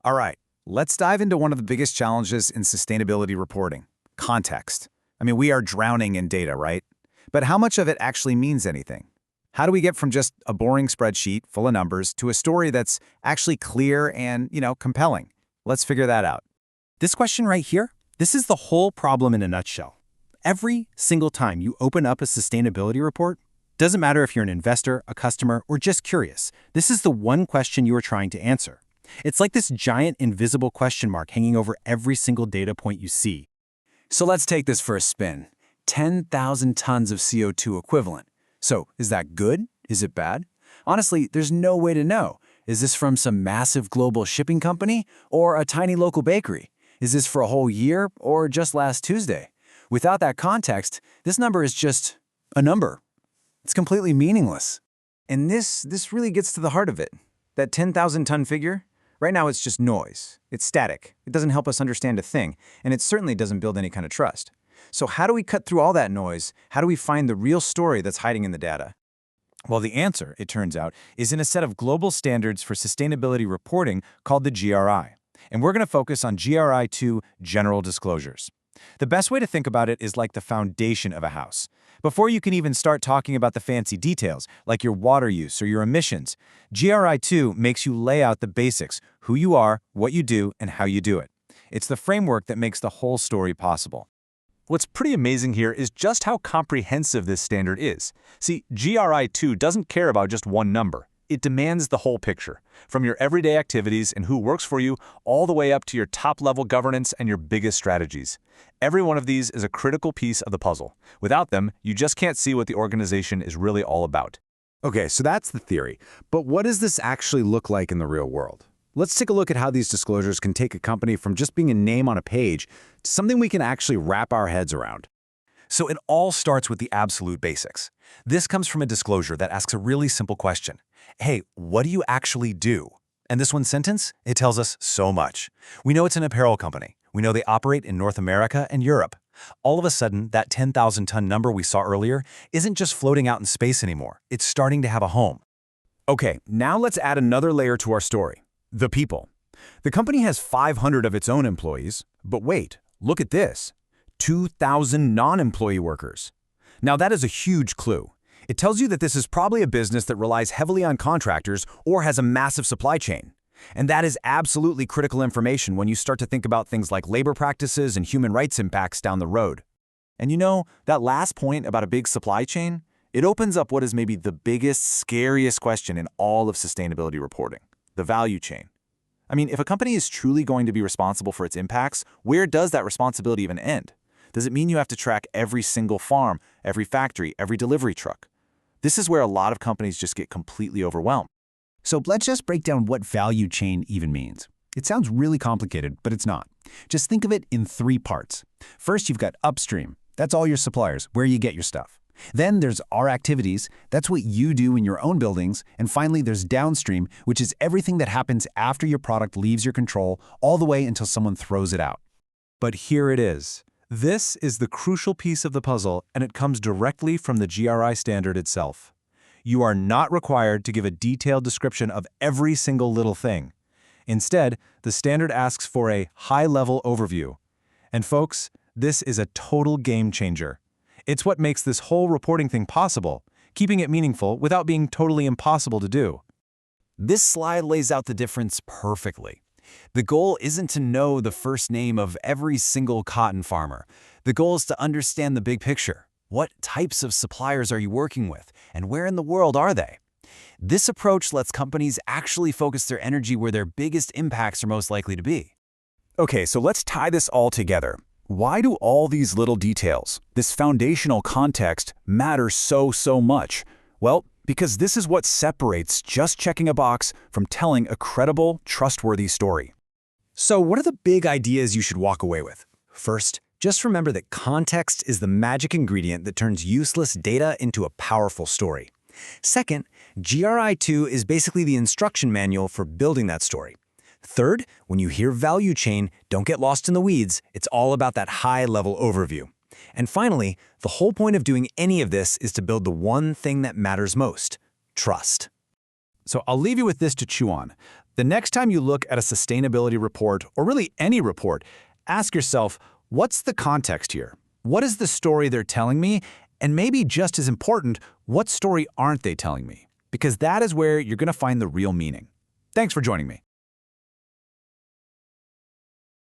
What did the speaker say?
All right, let's dive into one of the biggest challenges in sustainability reporting, context. I mean, we are drowning in data, right? But how much of it actually means anything? How do we get from just a boring spreadsheet full of numbers to a story that's actually clear and, compelling? Let's figure that out. This question right here, this is the whole problem in a nutshell. Every single time you open up a sustainability report, doesn't matter if you're an investor, a customer, or just curious, this is the one question you are trying to answer. It's like this giant invisible question mark hanging over every single data point you see. So let's take this for a spin. 10,000 tons of CO2 equivalent. So is that good? Is it bad? Honestly, there's no way to know. Is this from some massive global shipping company or a tiny local bakery? Is this for a whole year or just last Tuesday? Without that context, this number is just a number. It's completely meaningless. And this really gets to the heart of it. That 10,000 ton figure, right now it's just noise. It's static. It doesn't help us understand a thing, and it certainly doesn't build any kind of trust. So how do we cut through all that noise? How do we find the real story that's hiding in the data? Well, the answer, it turns out, is in a set of global standards for sustainability reporting called the GRI. And we're going to focus on GRI 2 general disclosures. The best way to think about it is like the foundation of a house. Before you can even start talking about the fancy details, like your water use or your emissions, GRI 2 makes you lay out the basics, who you are, what you do, and how you do it. It's the framework that makes the whole story possible. What's pretty amazing here is just how comprehensive this standard is. See, GRI 2 doesn't care about just one number. It demands the whole picture, from your everyday activities and who works for you, all the way up to your top-level governance and your biggest strategies. Every one of these is a critical piece of the puzzle. Without them, you just can't see what the organization is really all about. Okay, so that's the theory. But what does this actually look like in the real world? Let's take a look at how these disclosures can take a company from just being a name on a page to something we can actually wrap our heads around. So it all starts with the absolute basics. This comes from a disclosure that asks a really simple question. Hey, what do you actually do? And this one sentence, it tells us so much. We know it's an apparel company. We know they operate in North America and Europe. All of a sudden, that 10,000-ton number we saw earlier isn't just floating out in space anymore. It's starting to have a home. Okay, now let's add another layer to our story. The people. The company has 500 of its own employees, but wait, look at this. 2,000 non-employee workers. Now that is a huge clue. It tells you that this is probably a business that relies heavily on contractors or has a massive supply chain. And that is absolutely critical information when you start to think about things like labor practices and human rights impacts down the road. And that last point about a big supply chain, it opens up what is maybe the biggest, scariest question in all of sustainability reporting. The value chain. I mean, if a company is truly going to be responsible for its impacts, where does that responsibility even end? Does it mean you have to track every single farm, every factory, every delivery truck? This is where a lot of companies just get completely overwhelmed. So let's just break down what value chain even means. It sounds really complicated, but it's not. Just think of it in 3 parts. First, you've got upstream. That's all your suppliers, where you get your stuff. Then there's our activities. That's what you do in your own buildings. And finally, there's downstream, which is everything that happens after your product leaves your control, all the way until someone throws it out. But here it is. This is the crucial piece of the puzzle, and it comes directly from the GRI standard itself. You are not required to give a detailed description of every single little thing. Instead, the standard asks for a high-level overview. And folks, this is a total game changer. It's what makes this whole reporting thing possible, keeping it meaningful without being totally impossible to do. This slide lays out the difference perfectly. The goal isn't to know the first name of every single cotton farmer. The goal is to understand the big picture. What types of suppliers are you working with, and where in the world are they? This approach lets companies actually focus their energy where their biggest impacts are most likely to be. Okay, so let's tie this all together. Why do all these little details, this foundational context, matter so much? Well, because this is what separates just checking a box from telling a credible, trustworthy story. So what are the big ideas you should walk away with? First, just remember that context is the magic ingredient that turns useless data into a powerful story. Second, GRI 2 is basically the instruction manual for building that story. Third, when you hear value chain, don't get lost in the weeds. It's all about that high-level overview. And finally, the whole point of doing any of this is to build the one thing that matters most: trust. So I'll leave you with this to chew on. The next time you look at a sustainability report, or really any report, ask yourself, what's the context here? What is the story they're telling me? And maybe just as important, what story aren't they telling me? Because that is where you're going to find the real meaning. Thanks for joining me.